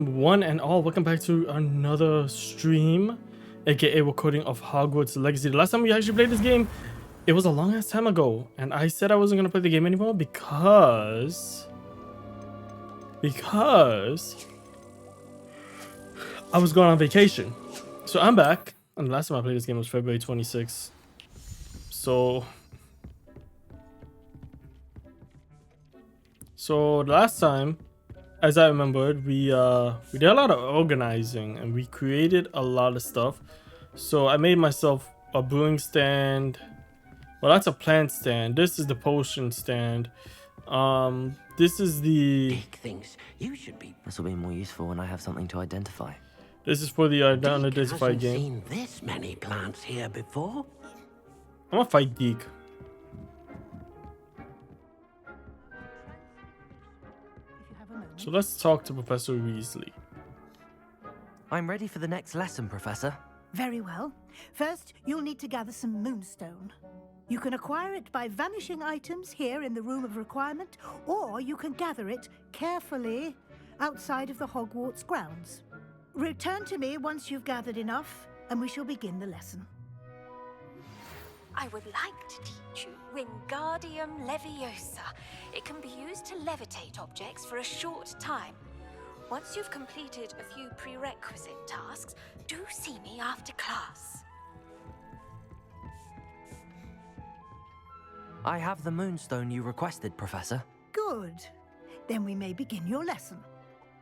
One and all, welcome back to another stream, aka recording of Hogwarts Legacy. The last time we actually played this game, it was a long ass time ago, and I said I wasn't gonna play the game anymore because I was going on vacation. So I'm back, and the last time I played this game was February 26th. So the last time, as I remembered, we did a lot of organizing and we created a lot of stuff. So I made myself a brewing stand. Well, that's a plant stand. This is the potion stand. This is the. Dick thinks you should be. This will be more useful when I have something to identify. This is for the unidentified Dick game. hasn't seen this many plants here before. I'm gonna fight Deke. So let's talk to Professor Weasley. I'm ready for the next lesson, Professor. Very well. First, you'll need to gather some moonstone. You can acquire it by vanishing items here in the Room of Requirement, or you can gather it carefully outside of the Hogwarts grounds. Return to me once you've gathered enough, and we shall begin the lesson. I would like to teach you Wingardium Leviosa. It can be used to levitate objects for a short time. Once you've completed a few prerequisite tasks, do see me after class. I have the moonstone you requested, Professor. Good. Then we may begin your lesson.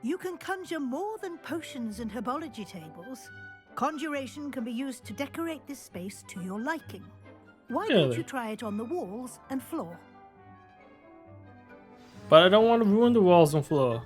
You can conjure more than potions and herbology tables. Conjuration can be used to decorate this space to your liking. Why don't you try it on the walls and floor? But I don't want to ruin the walls and floor.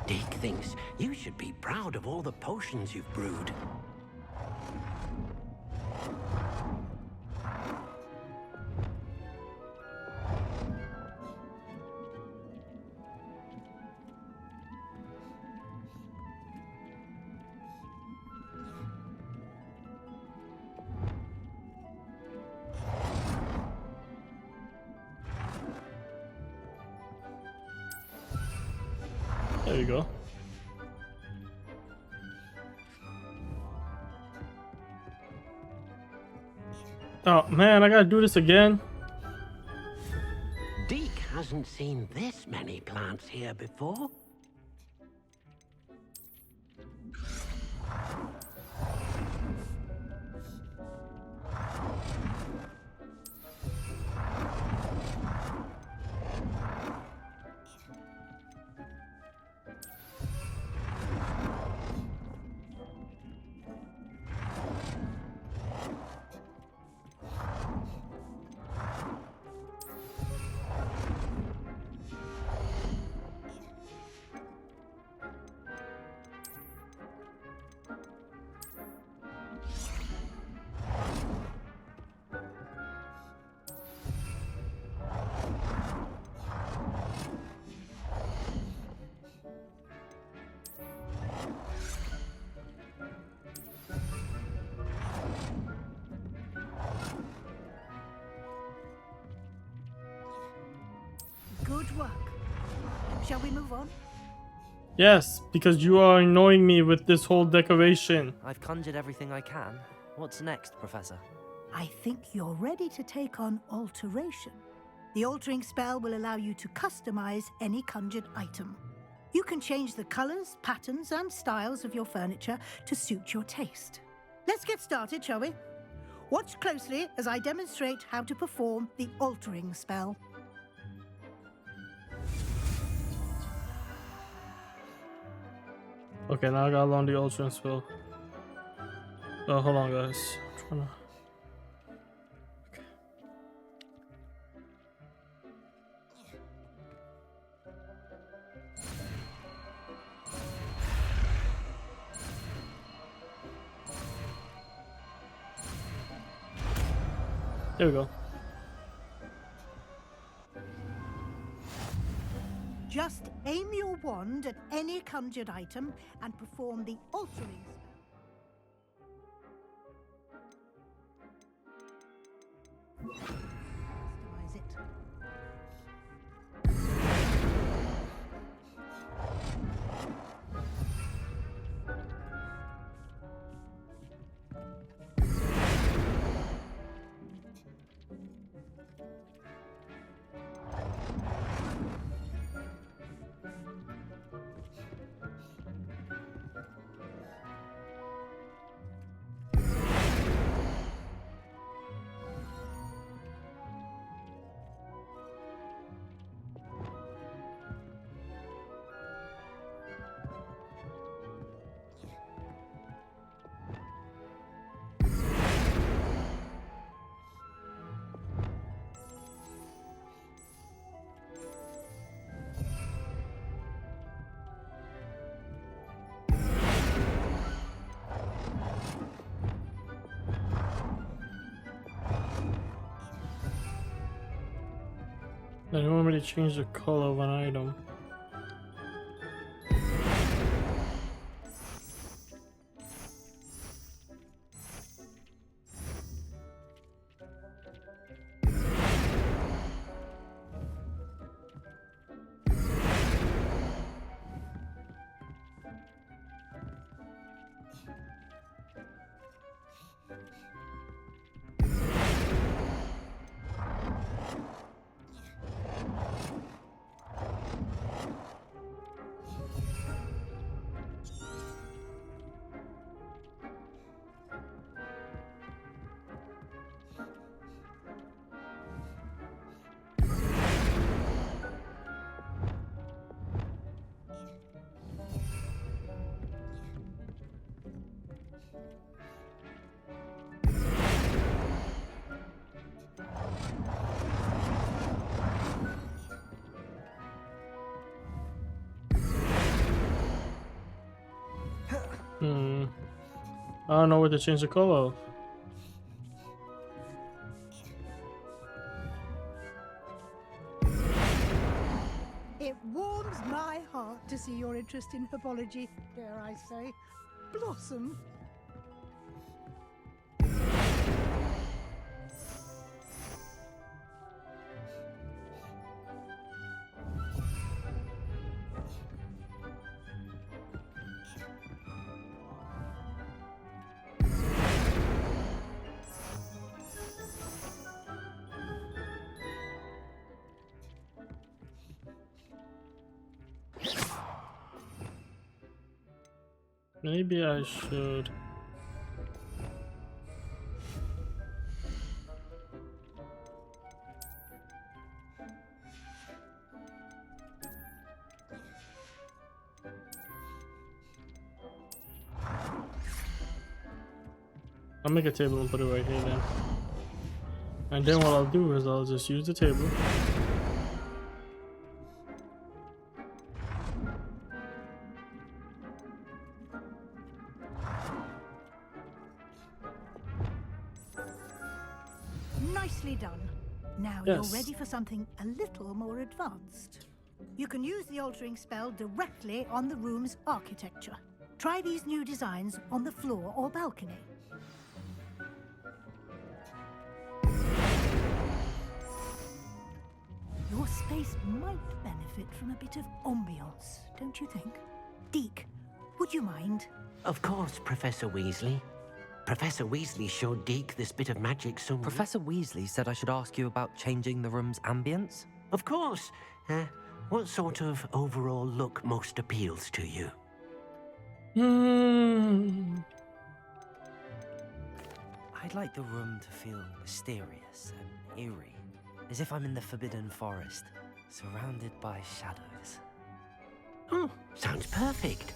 Dick thinks you should be proud of all the potions you've brewed. There you go. Oh man, I gotta do this again. Dick hasn't seen this many plants here before. Good work. Shall we move on? Yes, because you are annoying me with this whole decoration. I've conjured everything I can. What's next, Professor? I think you're ready to take on alteration. The altering spell will allow you to customize any conjured item. You can change the colours, patterns, and styles of your furniture to suit your taste. Let's get started, shall we? Watch closely as I demonstrate how to perform the altering spell. Okay, now I gotta learn the altering spell. Oh, hold on, guys. I'm trying to. Okay. There we go. Just aim your wand at any conjured item and perform the altering spell. Customize it. I don't want me to change the color of an item. I don't know what to change the color of. It warms my heart to see your interest in herbology, dare I say, blossom. Maybe I should. I'll make a table and put it right here then. And then what I'll do is I'll just use the table. Nicely done. Now Yes. you're ready for something a little more advanced. You can use the altering spell directly on the room's architecture. Try these new designs on the floor or balcony. Your space might benefit from a bit of ambiance, don't you think? Deke, would you mind? Of course, Professor Weasley. Professor Weasley showed Deke this bit of magic so... Professor Weasley said I should ask you about changing the room's ambience. Of course. What sort of overall look most appeals to you? I'd like the room to feel mysterious and eerie, as if I'm in the Forbidden Forest, surrounded by shadows. Oh, sounds perfect.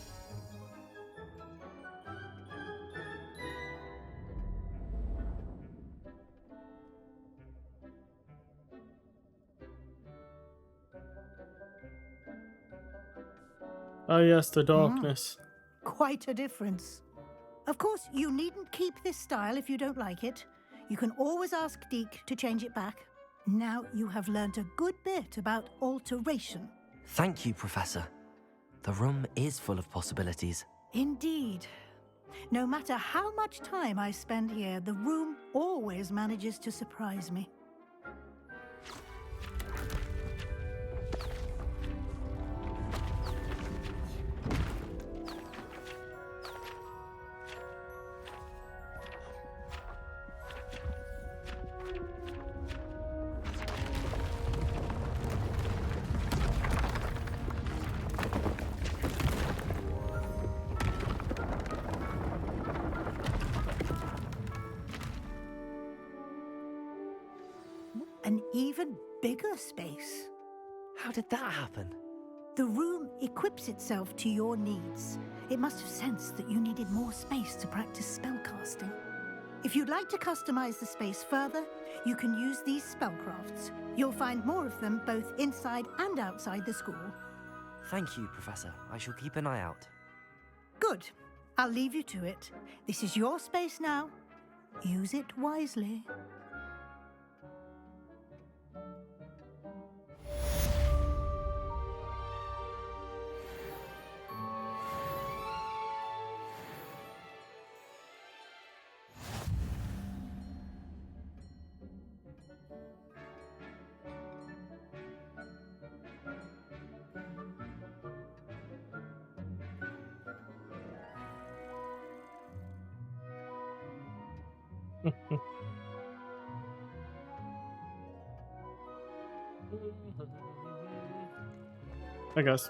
Oh yes, the darkness. Quite a difference. Of course, you needn't keep this style if you don't like it. You can always ask Deke to change it back. Now you have learnt a good bit about alteration. Thank you, Professor. The room is full of possibilities. Indeed. No matter how much time I spend here, the room always manages to surprise me. An even bigger space. How did that happen? The room equips itself to your needs. It must have sensed that you needed more space to practice spellcasting. If you'd like to customize the space further, you can use these spellcrafts. You'll find more of them both inside and outside the school. Thank you, Professor. I shall keep an eye out. Good. I'll leave you to it. This is your space now. Use it wisely. I guess.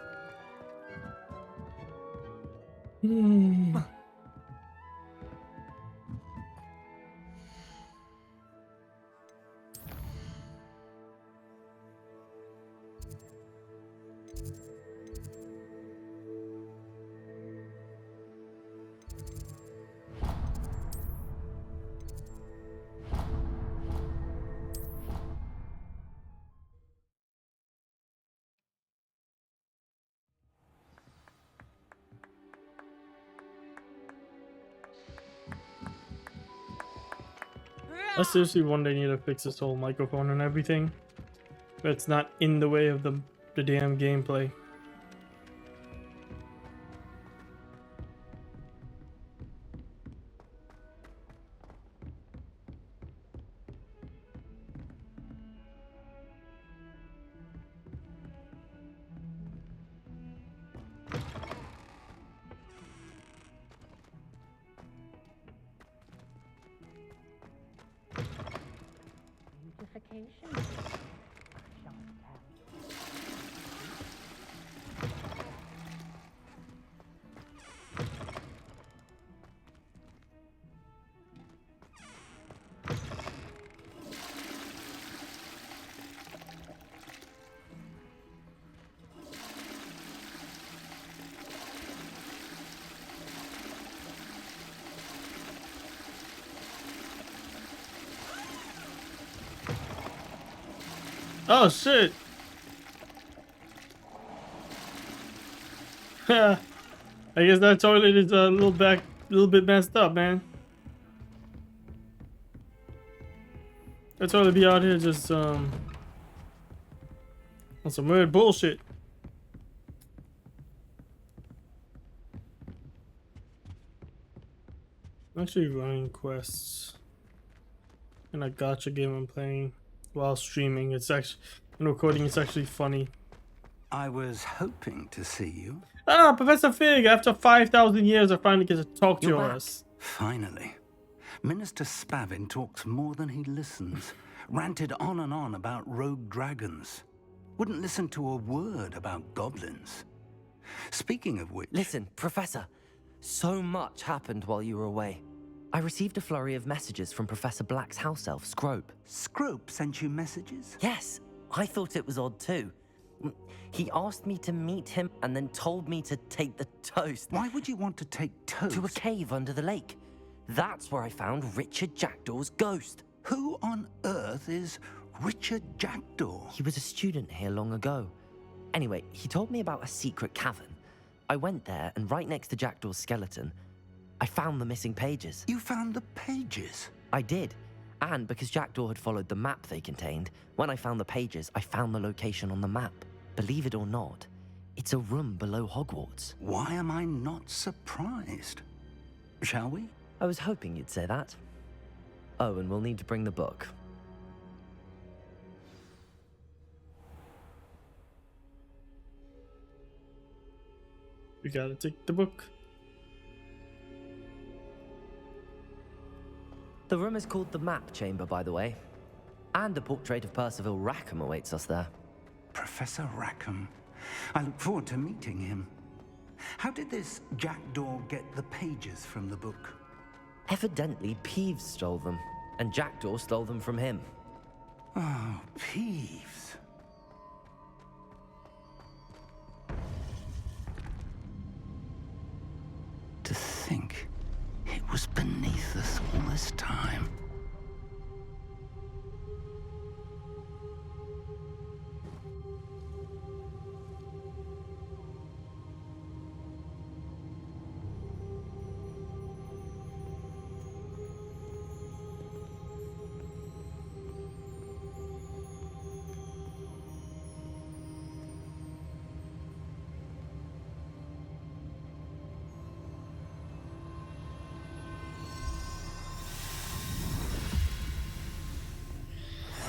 I seriously wonder they need to fix this whole microphone and everything, but it's not in the way of the damn gameplay. Oh shit! I guess that toilet is a little bit messed up, man. That toilet be out here just on some weird bullshit. I'm actually running quests in a gacha game I'm playing while streaming. It's actually and recording. It's actually funny. I was hoping to see you. Ah, Professor Fig! After 5,000 years, I finally get to talk to You're your back. ass. Finally. Minister Spavin talks more than he listens. Ranted on and on about rogue dragons. Wouldn't listen to a word about goblins. Speaking of which... Listen, Professor, so much happened while you were away. I received a flurry of messages from Professor Black's house elf, Scrope. Scrope sent you messages? Yes, I thought it was odd too. He asked me to meet him and then told me to take the toast. Why would you want to take toast? To a cave under the lake. That's where I found Richard Jackdaw's ghost. Who on earth is Richard Jackdaw? He was a student here long ago. Anyway, he told me about a secret cavern. I went there, and right next to Jackdaw's skeleton, I found the missing pages. You found the pages? I did. And because Jackdaw had followed the map they contained, when I found the pages, I found the location on the map. Believe it or not, it's a room below Hogwarts. Why am I not surprised? Shall we? I was hoping you'd say that. Oh, and we'll need to bring the book. We gotta take the book. The room is called the Map Chamber, by the way. And a portrait of Percival Rackham awaits us there. Professor Rackham. I look forward to meeting him. How did this Jackdaw get the pages from the book? Evidently, Peeves stole them, and Jackdaw stole them from him. Oh, Peeves. To think it was beneath us all this time.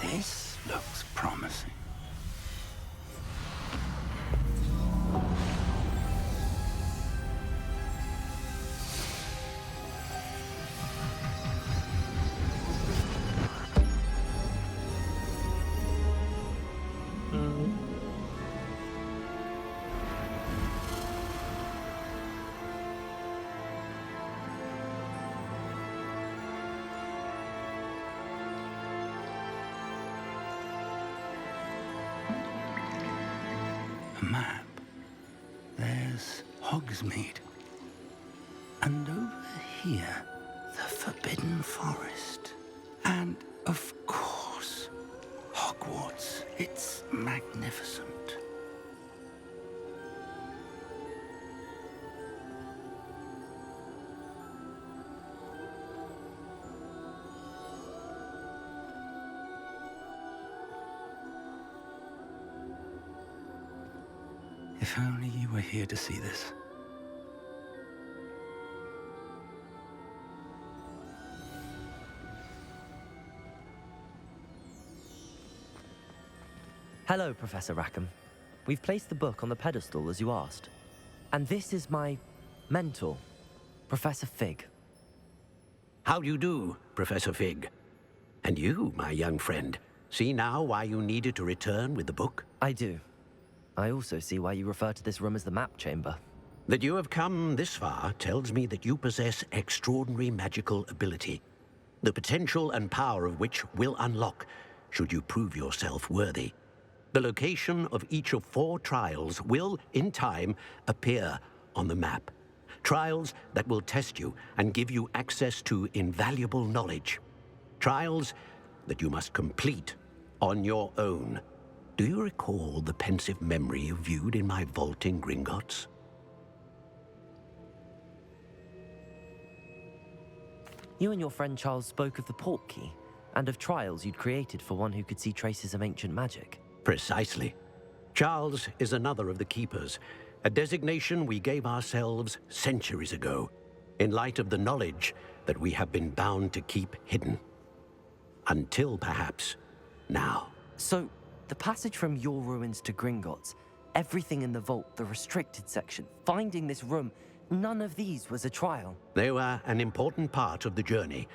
This looks promising. A map. There's Hogsmeade. And over here, the Forbidden Forest. And, of course, Hogwarts. It's magnificent. If only you were here to see this. Hello, Professor Rackham. We've placed the book on the pedestal as you asked. And this is my mentor, Professor Fig. How do you do, Professor Fig? And you, my young friend, see now why you needed to return with the book? I do. I also see why you refer to this room as the Map Chamber. That you have come this far tells me that you possess extraordinary magical ability, the potential and power of which will unlock should you prove yourself worthy. The location of each of 4 trials will, in time, appear on the map. Trials that will test you and give you access to invaluable knowledge. Trials that you must complete on your own. Do you recall the pensive memory you viewed in my vault in Gringotts? You and your friend Charles spoke of the Portkey, and of trials you'd created for one who could see traces of ancient magic. Precisely. Charles is another of the Keepers, a designation we gave ourselves centuries ago, in light of the knowledge that we have been bound to keep hidden. Until, perhaps, now. So, the passage from your ruins to Gringotts, everything in the vault, the restricted section, finding this room, none of these was a trial. They were an important part of the journey,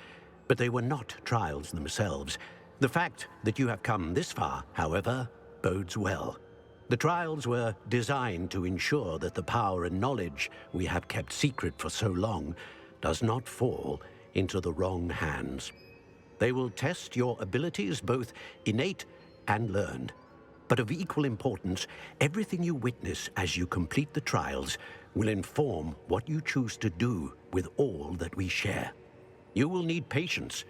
but they were not trials themselves. The fact that you have come this far, however, bodes well. The trials were designed to ensure that the power and knowledge we have kept secret for so long does not fall into the wrong hands. They will test your abilities, both innate and learned. But of equal importance, everything you witness as you complete the trials will inform what you choose to do with all that we share. You will need patience.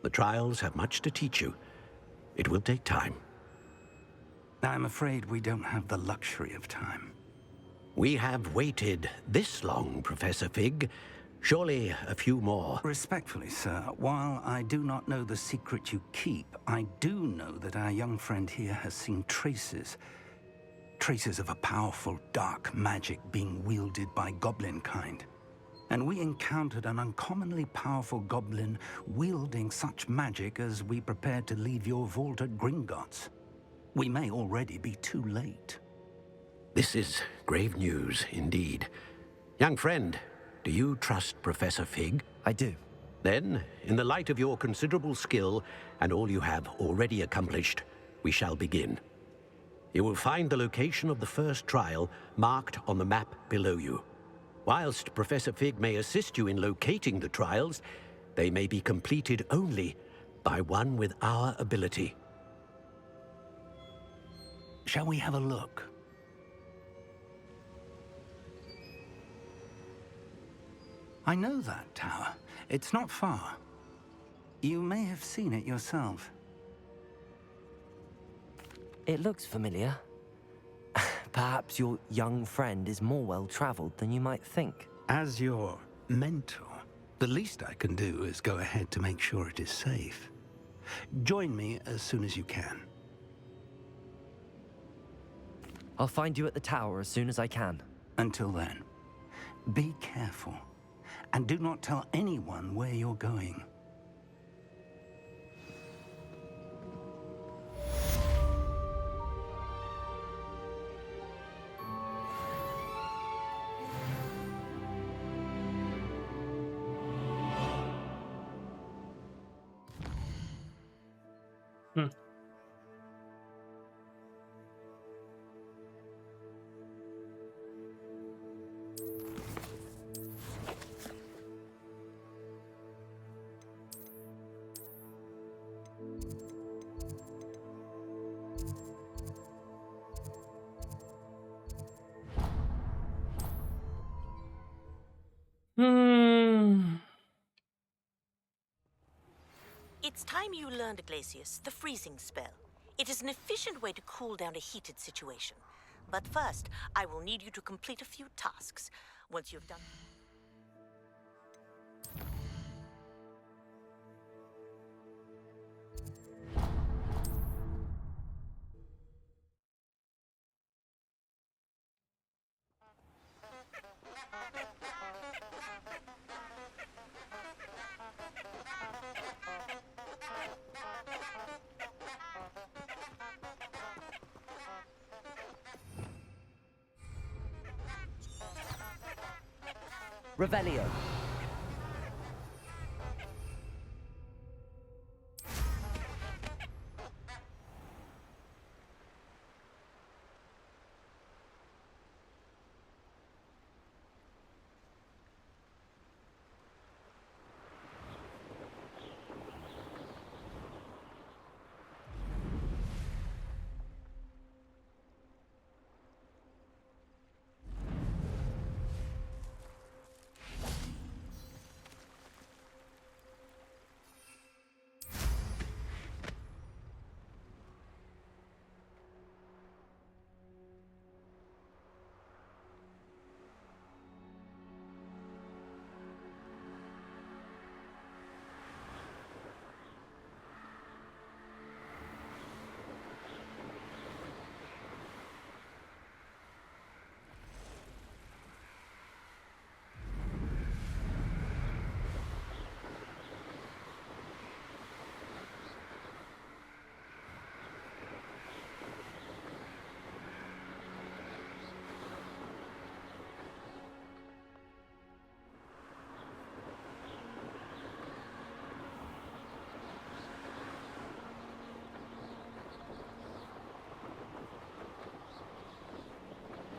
The trials have much to teach you. It will take time. I'm afraid we don't have the luxury of time. We have waited this long, Professor Fig. Surely a few more. Respectfully, sir, while I do not know the secret you keep, I do know that our young friend here has seen traces of a powerful dark magic being wielded by goblin kind. And we encountered an uncommonly powerful goblin wielding such magic as we prepared to leave your vault at Gringotts. We may already be too late. This is grave news indeed. Young friend, do you trust Professor Fig? I do. Then, in the light of your considerable skill and all you have already accomplished, we shall begin. You will find the location of the first trial marked on the map below you. Whilst Professor Fig may assist you in locating the trials, they may be completed only by one with our ability. Shall we have a look? I know that tower. It's not far. You may have seen it yourself. It looks familiar. Perhaps your young friend is more well-traveled than you might think. As your mentor, the least I can do is go ahead to make sure it is safe. Join me as soon as you can. I'll find you at the tower as soon as I can. Until then, be careful. And do not tell anyone where you're going. It's time you learned, Glacius, the freezing spell. It is an efficient way to cool down a heated situation. But first, I will need you to complete a few tasks. Once you've done... Revelio.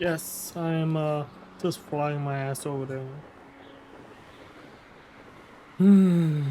Yes, I'm just flying my ass over there. Hmm.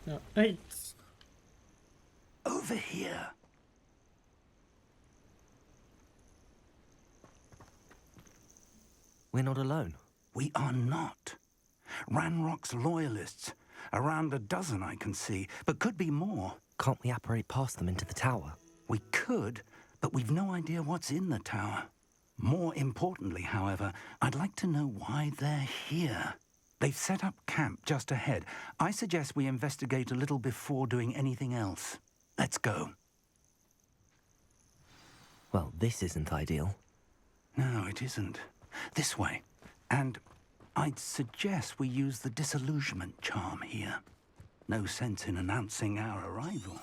Yeah, 8. Over here. We're not alone. We are not. Ranrock's loyalists. Around a dozen I can see, but could be more. Can't we apparate past them into the tower? We could, but we've no idea what's in the tower. More importantly, however, I'd like to know why they're here. They've set up camp just ahead. I suggest we investigate a little before doing anything else. Let's go. Well, this isn't ideal. No, it isn't. This way. And I'd suggest we use the disillusionment charm here. No sense in announcing our arrival.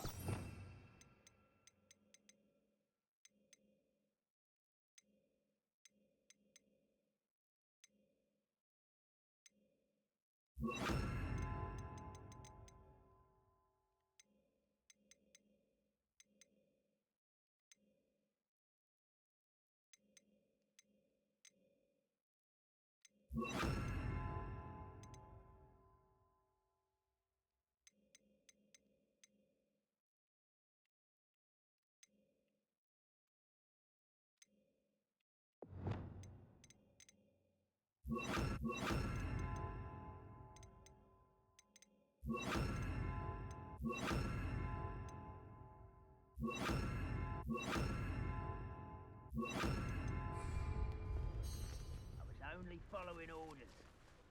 I was only following orders.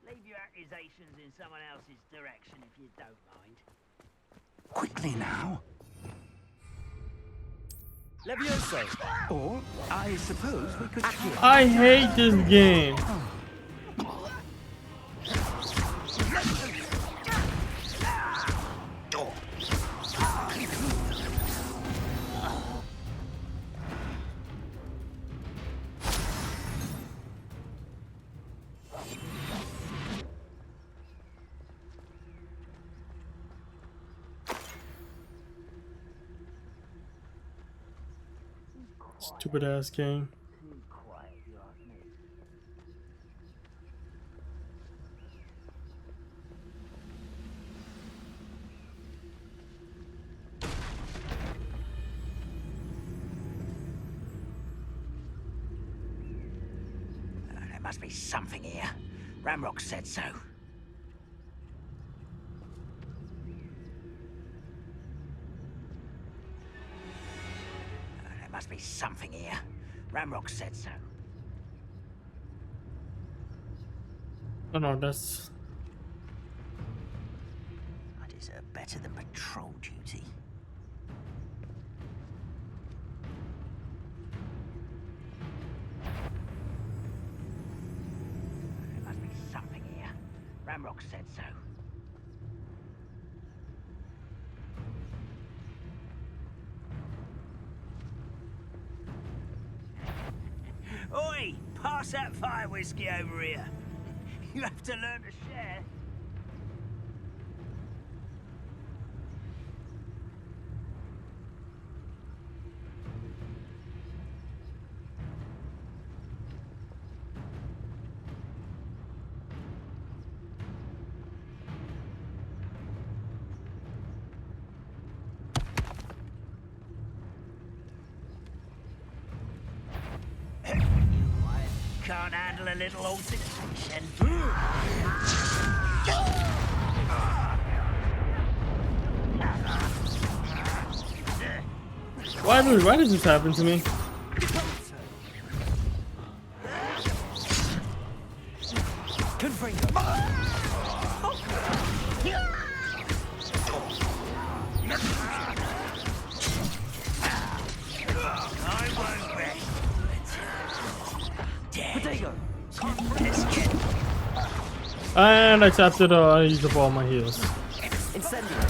Leave your accusations in someone else's direction if you don't mind. Quickly now. Levioso! Or, I suppose we could... I hate this game. Stupid ass game. Too quiet, if you ask me. There must be something here. Ramrock said so. There must be something here. Ramrock said so. Oh no, that's... I deserve better than patrol duty. There must be something here. Ramrock said so. Oi! Pass that fire whiskey over here. You have to learn to share. Can't handle a little altercation. Why does this happen to me? I won't rest. Potato! And I tapped it. I used up all my heals. Incendio!